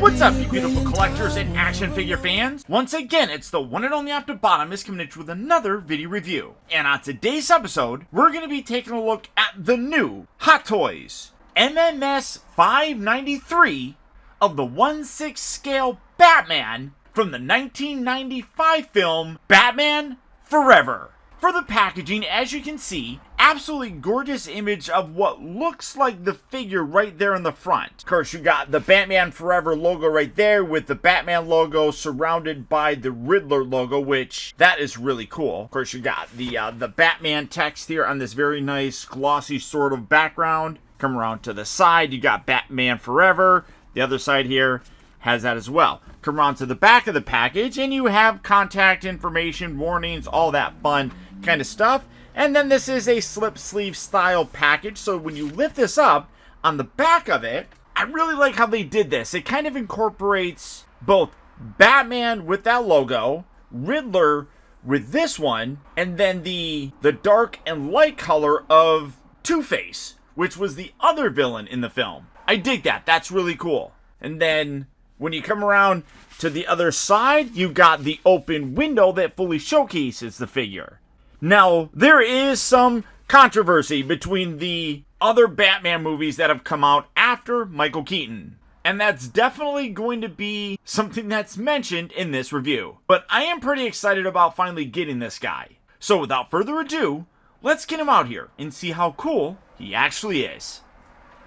What's up, you beautiful collectors and action figure fans? Once again, it's the one and only Optibottom coming at you with another video review. And on today's episode, we're going to be taking a look at the new Hot Toys MMS 593 of the 1/6 scale Batman from the 1995 film Batman Forever. For the packaging, as you can see, absolutely gorgeous image of what looks like the figure right there in the front. Of course, you got the Batman Forever logo right there with the Batman logo surrounded by the Riddler logo, which that is really cool. Of course, you got the Batman text here on this very nice glossy sort of background. Come around to the side, you got Batman Forever. The other side here has that as well. Come around to the back of the package and you have contact information, warnings, all that fun kind of stuff. And then this is a slip sleeve style package, so when you lift this up on the back of it, I really like how they did this. It kind of incorporates both Batman with that logo, Riddler with this one, and then the dark and light color of Two-Face, which was the other villain in the film. I dig that. That's really cool. And then when you come around to the other side, you got the open window that fully showcases the figure. Now, there is some controversy between the other Batman movies that have come out after Michael Keaton. And that's definitely going to be something that's mentioned in this review. But I am pretty excited about finally getting this guy. So without further ado, let's get him out here and see how cool he actually is.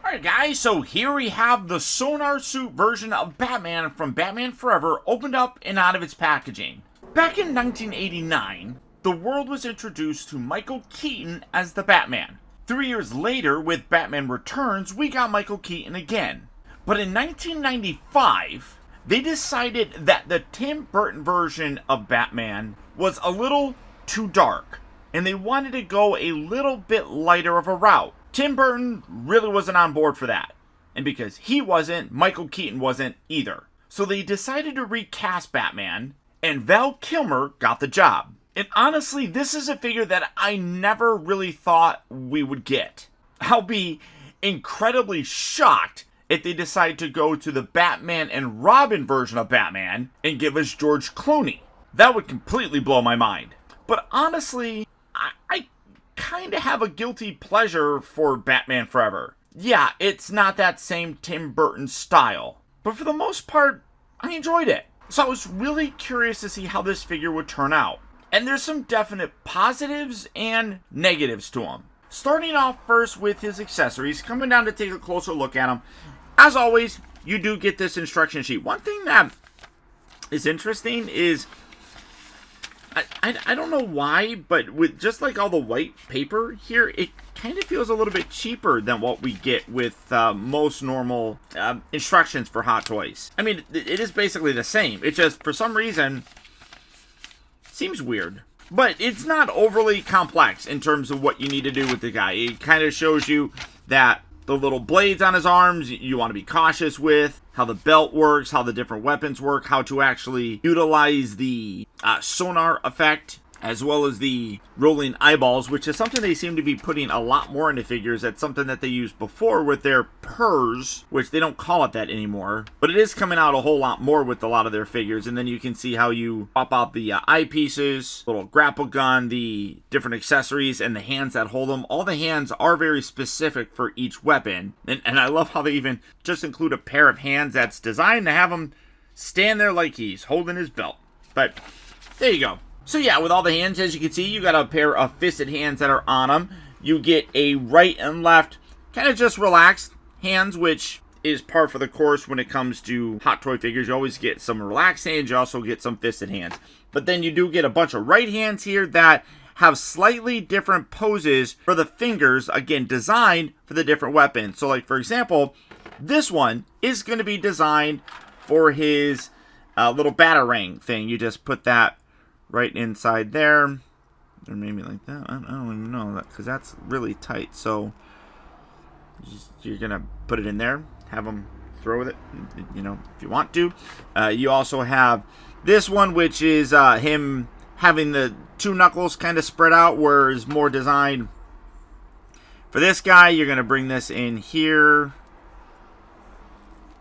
Alright guys, so here we have the Sonar Suit version of Batman from Batman Forever opened up and out of its packaging. Back in 1989, the world was introduced to Michael Keaton as the Batman. 3 years later, with Batman Returns, we got Michael Keaton again. But in 1995, they decided that the Tim Burton version of Batman was a little too dark, and they wanted to go a little bit lighter of a route. Tim Burton really wasn't on board for that. And because he wasn't, Michael Keaton wasn't either. So they decided to recast Batman, and Val Kilmer got the job. And honestly, this is a figure that I never really thought we would get. I'll be incredibly shocked if they decide to go to the Batman and Robin version of Batman and give us George Clooney. That would completely blow my mind. But honestly, I kind of have a guilty pleasure for Batman Forever. Yeah, it's not that same Tim Burton style, but for the most part, I enjoyed it. So I was really curious to see how this figure would turn out. And there's some definite positives and negatives to him. Starting off first with his accessories, coming down to take a closer look at him. As always, you do get this instruction sheet. One thing that is interesting is, I don't know why, but with just like all the white paper here, it kind of feels a little bit cheaper than what we get with most normal instructions for Hot Toys. I mean, it is basically the same. It just, for some reason, seems weird. But it's not overly complex in terms of what you need to do with the guy. It kind of shows you that the little blades on his arms, you want to be cautious with, how the belt works, how the different weapons work, how to actually utilize the sonar effect, as well as the rolling eyeballs, which is something they seem to be putting a lot more into figures. That's something that they used before with their purrs, which they don't call it that anymore. But it is coming out a whole lot more with a lot of their figures. And then you can see how you pop out the eyepieces, little grapple gun, the different accessories, and the hands that hold them. All the hands are very specific for each weapon. And I love how they even just include a pair of hands that's designed to have him stand there like he's holding his belt. But there you go. So yeah, with all the hands, as you can see, you got a pair of fisted hands that are on them. You get a right and left, kind of just relaxed hands, which is par for the course when it comes to Hot Toy figures. You always get some relaxed hands, you also get some fisted hands. But then you do get a bunch of right hands here that have slightly different poses for the fingers, again, designed for the different weapons. So like, for example, this one is going to be designed for his little batarang thing. You just put that right inside there, or maybe like that. I don't even know that, because that's really tight. So you're gonna put it in there, have them throw with it, you know, if you want to. You also have this one, which is him having the two knuckles kind of spread out, where is more designed for this guy. You're gonna bring this in here,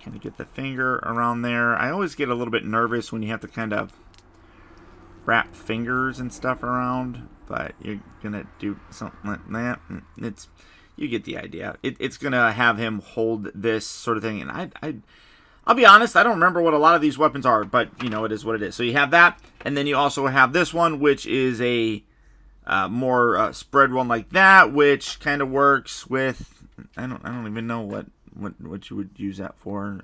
kind of get the finger around there. I always get a little bit nervous when you have to kind of wrap fingers and stuff around, but you're gonna do something like that. You get the idea. It's gonna have him hold this sort of thing, and I'll be honest, I don't remember what a lot of these weapons are, but you know, it is what it is. So you have that, and then you also have this one, which is a more spread one like that, which kind of works with, I don't even know what you would use that for.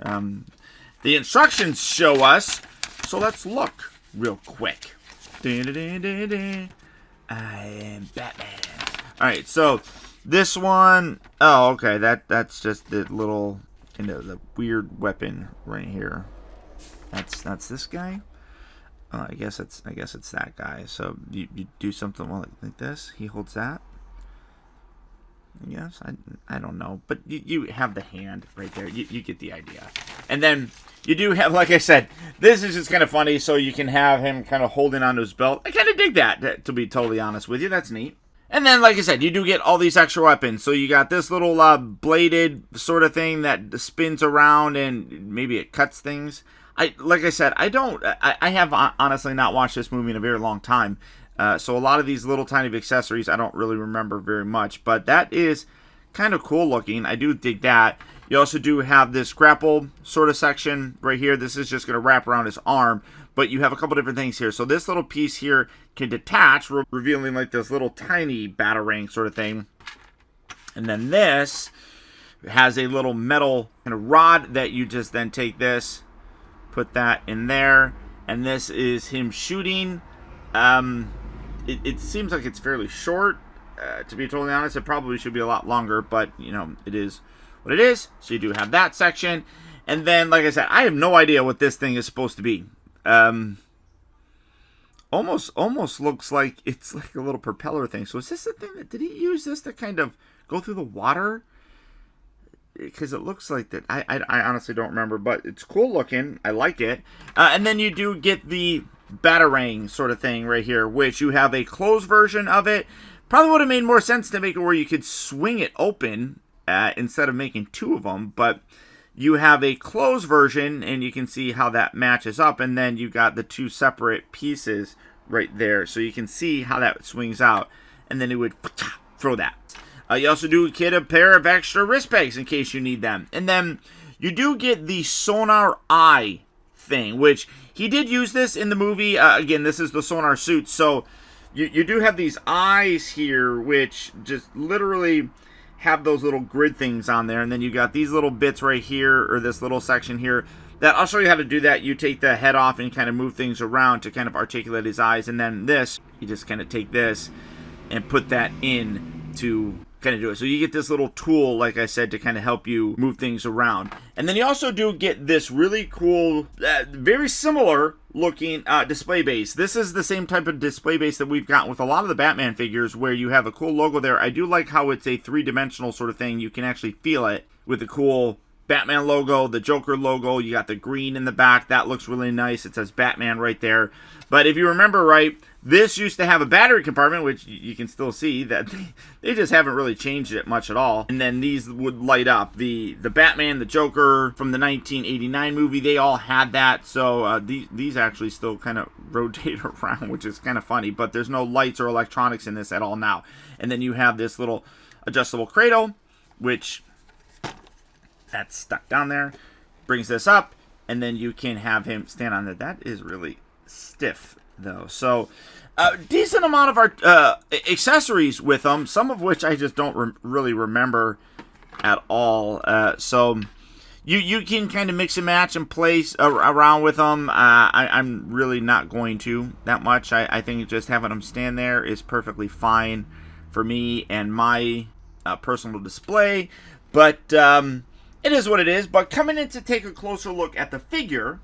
The instructions show us, so let's look real quick. I am Batman. All right, so this one, oh, okay, that's just the little, kind of the weird weapon right here. That's this guy. I guess it's that guy. So you do something like this. He holds that. Yes, I don't know, but you have the hand right there. You get the idea. And then you do have, like I said, this is just kind of funny, so you can have him kind of holding onto his belt. I kind of dig that, to be totally honest with you. That's neat. And then, like I said, you do get all these extra weapons. So you got this little bladed sort of thing that spins around and maybe it cuts things. Like I said, I have honestly not watched this movie in a very long time. So a lot of these little tiny accessories I don't really remember very much, but that is kind of cool looking. I do dig that. You also do have this grapple sort of section right here. This is just going to wrap around his arm, but you have a couple different things here. So this little piece here can detach, revealing like this little tiny batarang sort of thing. And then this has a little metal kind of rod that you just then take this, put that in there, and this is him shooting. It seems like it's fairly short. To be totally honest, it probably should be a lot longer, but, you know, it is what it is. So you do have that section. And then, like I said, I have no idea what this thing is supposed to be. Almost looks like it's like a little propeller thing. So is this the thing that, did he use this to kind of go through the water? Because it looks like that. I honestly don't remember, but it's cool looking. I like it. And then you do get the batarang sort of thing right here, which you have a closed version of it. Probably would have made more sense to make it where you could swing it open instead of making two of them, but you have a closed version, and you can see how that matches up, and then you got the two separate pieces right there, so you can see how that swings out, and then it would throw that. You also do get a pair of extra wrist pegs in case you need them, and then you do get the Sonar Eye thing, which he did use this in the movie. Again, this is the Sonar Suit, so you do have these eyes here, which just literally have those little grid things on there, and then you got these little bits right here, or this little section here, that I'll show you how to do that. You take the head off and kind of move things around to kind of articulate his eyes, and then this, you just kind of take this and put that in to kind of do it. So you get this little tool, like I said, to kind of help you move things around. And then you also do get this really cool, very similar looking display base. This is the same type of display base that we've got with a lot of the Batman figures, where you have a cool logo there. I do like how it's a three-dimensional sort of thing. You can actually feel it with the cool Batman logo, the Joker logo. You got the green in the back. That looks really nice. It says Batman right there. But if you remember right, this used to have a battery compartment, which you can still see that they just haven't really changed it much at all. And then these would light up. The Batman, the Joker from the 1989 movie, they all had that. So these actually still kind of rotate around, which is kind of funny. But there's no lights or electronics in this at all now. And then you have this little adjustable cradle, which that's stuck down there. Brings this up, and then you can have him stand on it. That is really stiff, though. So decent amount of our accessories with them, some of which I just don't really remember at all. So you can kind of mix and match and place around with them. I'm really not going to that much. I think just having them stand there is perfectly fine for me and my personal display. But it is what it is. But coming in to take a closer look at the figure,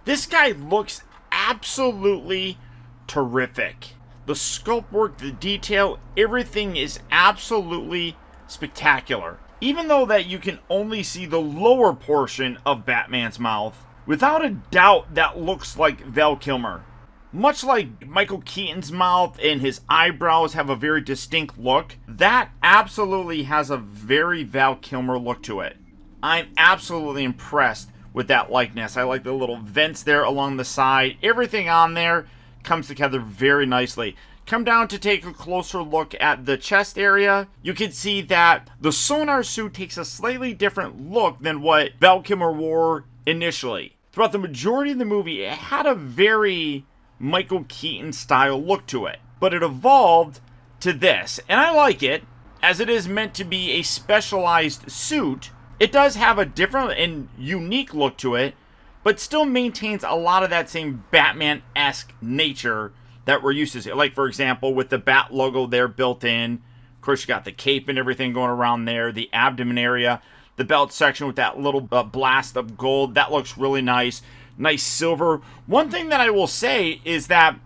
this guy looks absolutely terrific. The sculpt work, the detail, everything is absolutely spectacular. Even though that you can only see the lower portion of Batman's mouth, without a doubt that looks like Val Kilmer. Much like Michael Keaton's mouth and his eyebrows have a very distinct look, that absolutely has a very Val Kilmer look to it. I'm absolutely impressed with that likeness. I like the little vents there along the side. Everything on there comes together very nicely. Come down to take a closer look at the chest area. You can see that the Sonar Suit takes a slightly different look than what Val Kilmer wore initially. Throughout the majority of the movie, it had a very Michael Keaton style look to it, but it evolved to this, and I like it, as it is meant to be a specialized suit. It does have a different and unique look to it, but still maintains a lot of that same Batman-esque nature that we're used to see. Like, for example, with the Bat logo there built in. Of course, you got the cape and everything going around there, the abdomen area, the belt section with that little blast of gold. That looks really nice. Nice silver. One thing that I will say is that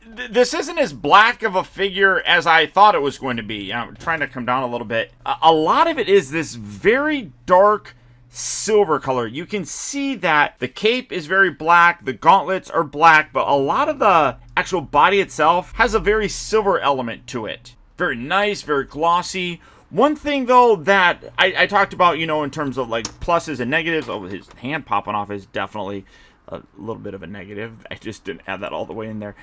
this isn't as black of a figure as I thought it was going to be. I'm trying to come down a little bit. A lot of it is this very dark silver color. You can see that the cape is very black, the gauntlets are black, but a lot of the actual body itself has a very silver element to it. Very nice, very glossy. One thing though that I talked about, in terms of like pluses and negatives, his hand popping off is definitely a little bit of a negative. I just didn't add that all the way in there.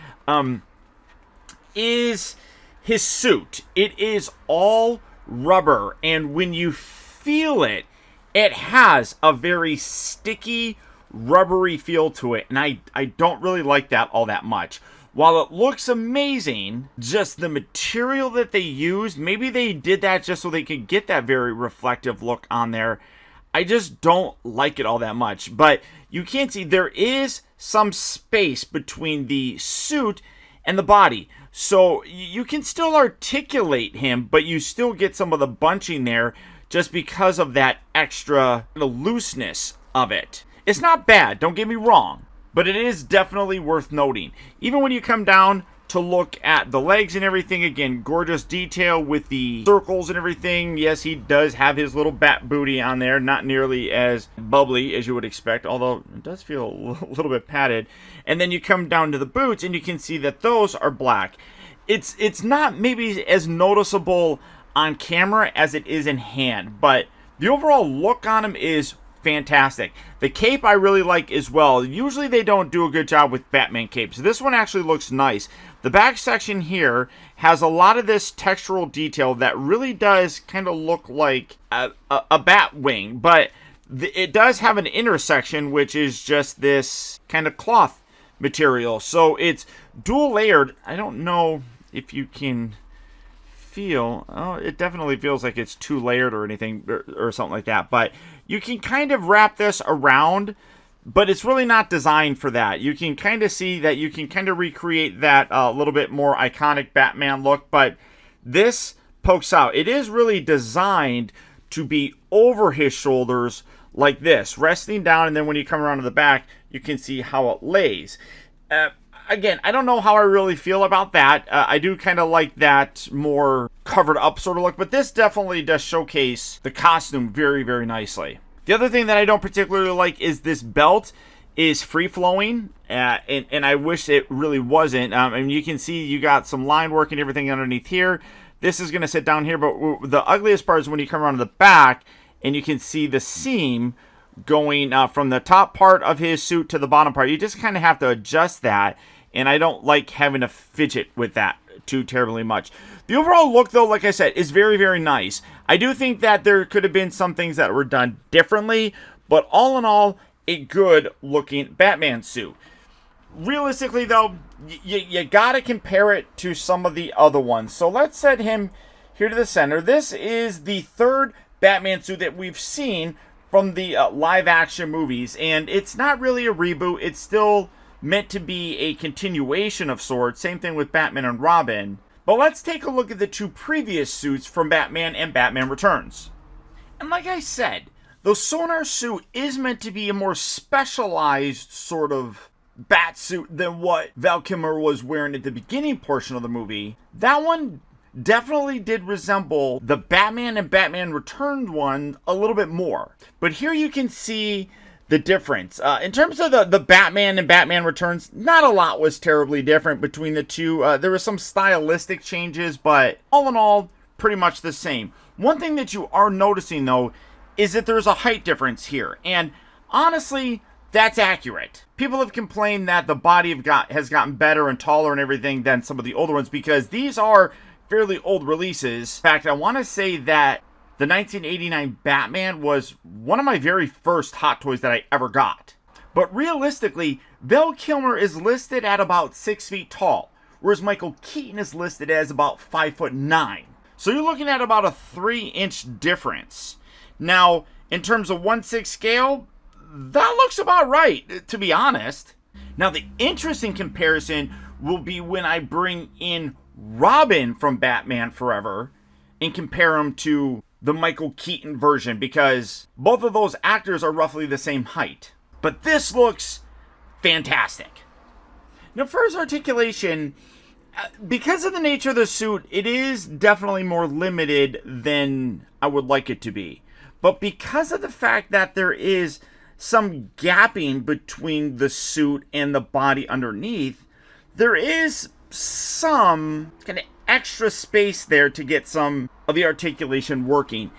Is his suit. It is all rubber, and when you feel it, it has a very sticky, rubbery feel to it, and I don't really like that all that much. While it looks amazing, just the material that they used, maybe they did that just so they could get that very reflective look on there. I just don't like it all that much. But you can see there is some space between the suit and the body. So you can still articulate him, but you still get some of the bunching there just because of that extra looseness of it. It's not bad, don't get me wrong, but it is definitely worth noting. Even when you come down to look at the legs and everything, again, gorgeous detail with the circles and everything. Yes, he does have his little bat booty on there, not nearly as bubbly as you would expect, although it does feel a little bit padded. And then you come down to the boots and you can see that those are black. It's not maybe as noticeable on camera as it is in hand, but the overall look on him is fantastic. The cape I really like as well. Usually they don't do a good job with Batman capes. This one actually looks nice. The back section here has a lot of this textural detail that really does kind of look like a bat wing, but it does have an intersection which is just this kind of cloth material. So it's dual layered. I don't know if you can feel, it definitely feels like it's two layered or anything or something like that, but you can kind of wrap this around, but it's really not designed for that. You can kind of see that you can kind of recreate that a little bit more iconic Batman look, but this pokes out. It is really designed to be over his shoulders like this, resting down, and then when you come around to the back, you can see how it lays. Again, I don't know how I really feel about that. I do kind of like that more covered up sort of look, but this definitely does showcase the costume very, very nicely. The other thing that I don't particularly like is this belt is free-flowing, and I wish it really wasn't. And you can see you got some line work and everything underneath here. This is going to sit down here, but the ugliest part is when you come around to the back, and you can see the seam going from the top part of his suit to the bottom part. You just kind of have to adjust that, and I don't like having to fidget with that too terribly much. The overall look, though, like I said, is very, very nice. I do think that there could have been some things that were done differently, but all in all, a good-looking Batman suit. Realistically, though, you gotta compare it to some of the other ones. So let's set him here to the center. This is the third Batman suit that we've seen from the live-action movies, and it's not really a reboot. It's still meant to be a continuation of sorts. Same thing with Batman and Robin. But let's take a look at the two previous suits from Batman and Batman Returns. And like I said, the Sonar Suit is meant to be a more specialized sort of bat suit than what Val Kilmer was wearing at the beginning portion of the movie. That one definitely did resemble the Batman and Batman Returns one a little bit more. But here you can see the difference. In terms of the Batman and Batman Returns, not a lot was terribly different between the two. There were some stylistic changes, but all in all, pretty much the same. One thing that you are noticing, though, is that there's a height difference here. And honestly, that's accurate. People have complained that the body has gotten better and taller and everything than some of the older ones because these are fairly old releases. In fact, I want to say that the 1989 Batman was one of my very first Hot Toys that I ever got. But realistically, Val Kilmer is listed at about 6 feet tall, whereas Michael Keaton is listed as about 5'9". So you're looking at about a 3-inch difference. Now, in terms of 1/6 scale, that looks about right, to be honest. Now, the interesting comparison will be when I bring in Robin from Batman Forever and compare him to the Michael Keaton version, because both of those actors are roughly the same height. But this looks fantastic. Now, for his articulation, because of the nature of the suit, it is definitely more limited than I would like it to be. But because of the fact that there is some gapping between the suit and the body underneath, there is some kind of extra space there to get some of the articulation working.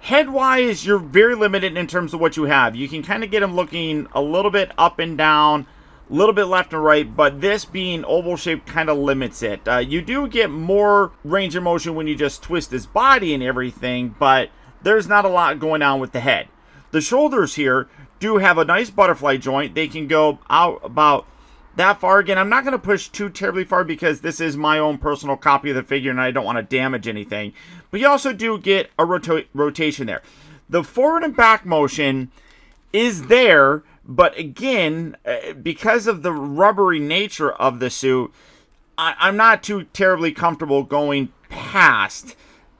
Head-wise, you're very limited in terms of what you have. You can kind of get him looking a little bit up and down, a little bit left and right, but this being oval shaped kind of limits it. You do get more range of motion when you just twist his body and everything, but there's not a lot going on with the head. The shoulders here do have a nice butterfly joint. They can go out about that far. Again, I'm not going to push too terribly far because this is my own personal copy of the figure and I don't want to damage anything. But you also do get a rotation there. The forward and back motion is there, but again, because of the rubbery nature of the suit, I'm not too terribly comfortable going past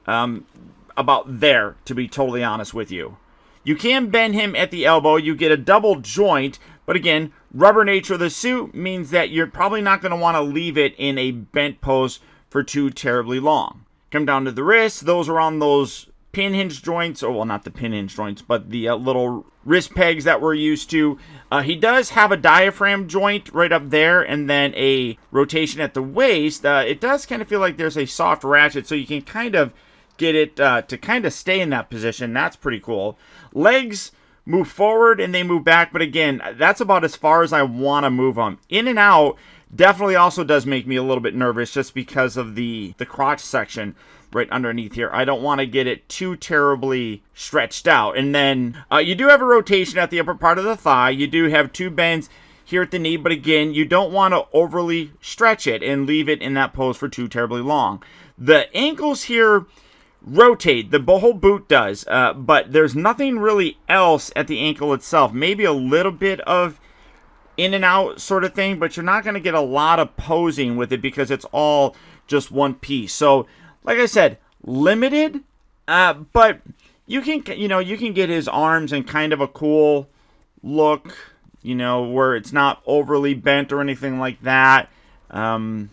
about there, to be totally honest with you. You can bend him at the elbow. You get a double joint, but again, rubber nature of the suit means that you're probably not going to want to leave it in a bent pose for too terribly long. Come down to the wrists. Those are on those pin hinge joints, or well, not the pin hinge joints, but the little wrist pegs that we're used to. He does have a diaphragm joint right up there, and then a rotation at the waist. It does kind of feel like there's a soft ratchet, so you can kind of get it to kind of stay in that position. That's pretty cool. Legs move forward and they move back, but again, that's about as far as I want to move them. In and out definitely also does make me a little bit nervous just because of the crotch section right underneath here. I don't want to get it too terribly stretched out. And then you do have a rotation at the upper part of the thigh. You do have 2 bends here at the knee, but again, you don't want to overly stretch it and leave it in that pose for too terribly long. The ankles here rotate, the whole boot does, but there's nothing really else at the ankle itself. Maybe a little bit of in and out sort of thing, but you're not going to get a lot of posing with it because it's all just one piece. So like I said, limited, but you can get his arms in kind of a cool look, where it's not overly bent or anything like that. Something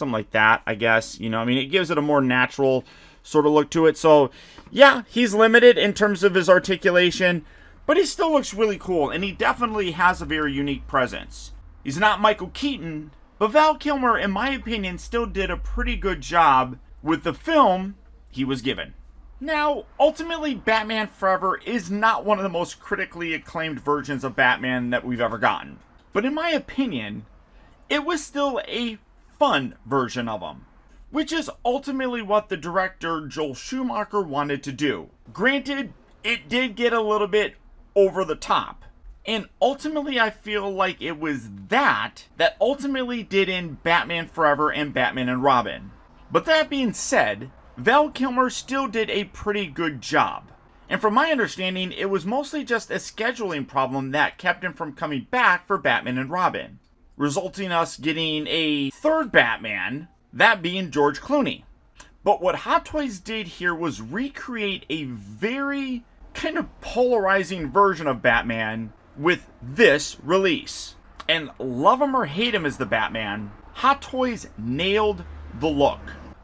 like that, I guess. It gives it a more natural sort of look to it. So yeah, he's limited in terms of his articulation, but he still looks really cool, and he definitely has a very unique presence. He's not Michael Keaton, but Val Kilmer, in my opinion, still did a pretty good job with the film he was given. Now, ultimately, Batman Forever is not one of the most critically acclaimed versions of Batman that we've ever gotten. But in my opinion, it was still a fun version of him, which is ultimately what the director Joel Schumacher wanted to do. Granted, it did get a little bit over the top, and ultimately I feel like it was that ultimately did in Batman Forever and Batman and Robin. But that being said, Val Kilmer still did a pretty good job. And from my understanding, it was mostly just a scheduling problem that kept him from coming back for Batman and Robin, resulting us getting a third Batman, that being George Clooney. But what Hot Toys did here was recreate a very kind of polarizing version of Batman with this release. And love him or hate him as the Batman, Hot Toys nailed the look.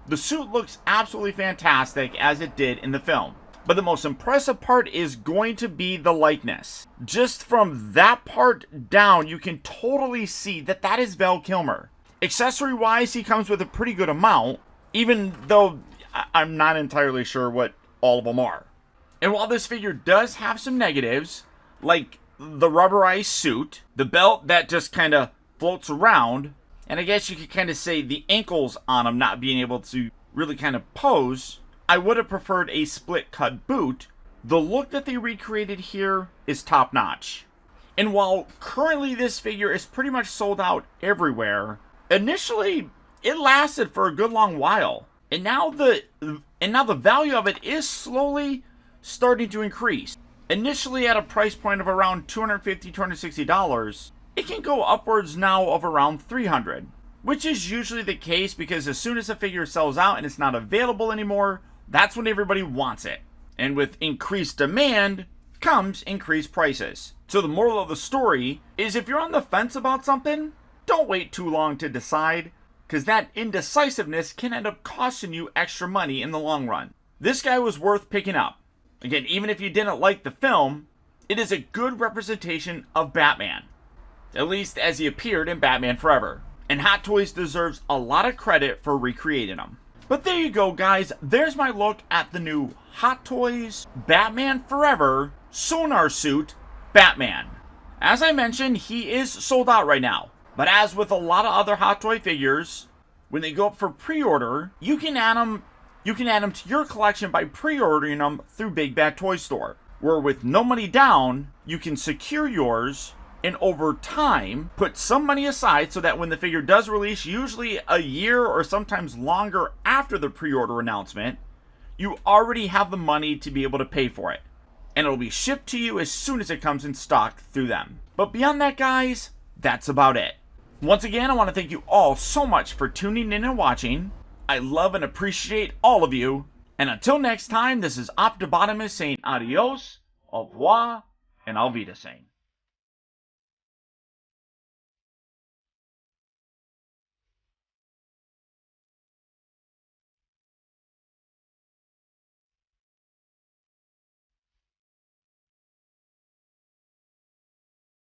The suit looks absolutely fantastic as it did in the film. But the most impressive part is going to be the likeness. Just from that part down, you can totally see that that is Val Kilmer. Accessory-wise, he comes with a pretty good amount, even though I'm not entirely sure what all of them are. And while this figure does have some negatives, like the rubberized suit, the belt that just kind of floats around, and I guess you could kind of say the ankles on him not being able to really kind of pose, I would have preferred a split cut boot. The look that they recreated here is top notch. And while currently this figure is pretty much sold out everywhere, initially it lasted for a good long while. And now the value of it is slowly starting to increase. Initially at a price point of around $250, $260, it can go upwards now of around $300, which is usually the case because as soon as a figure sells out and it's not available anymore, that's when everybody wants it. And with increased demand comes increased prices. So the moral of the story is if you're on the fence about something, don't wait too long to decide, because that indecisiveness can end up costing you extra money in the long run. This guy was worth picking up. Again, even if you didn't like the film, it is a good representation of Batman, at least as he appeared in Batman Forever. And Hot Toys deserves a lot of credit for recreating him. But there you go, guys. There's my look at the new Hot Toys Batman Forever Sonar Suit Batman. As I mentioned, he is sold out right now. But as with a lot of other Hot Toy figures, when they go up for pre-order, you can add them to your collection by pre-ordering them through Big Bad Toy Store, where with no money down, you can secure yours and over time put some money aside so that when the figure does release, usually a year or sometimes longer after the pre-order announcement, you already have the money to be able to pay for it. And it'll be shipped to you as soon as it comes in stock through them. But beyond that, guys, that's about it. Once again, I want to thank you all so much for tuning in and watching. I love and appreciate all of you. And until next time, this is Optibotimus saying adios, au revoir, and auf Wiedersehen.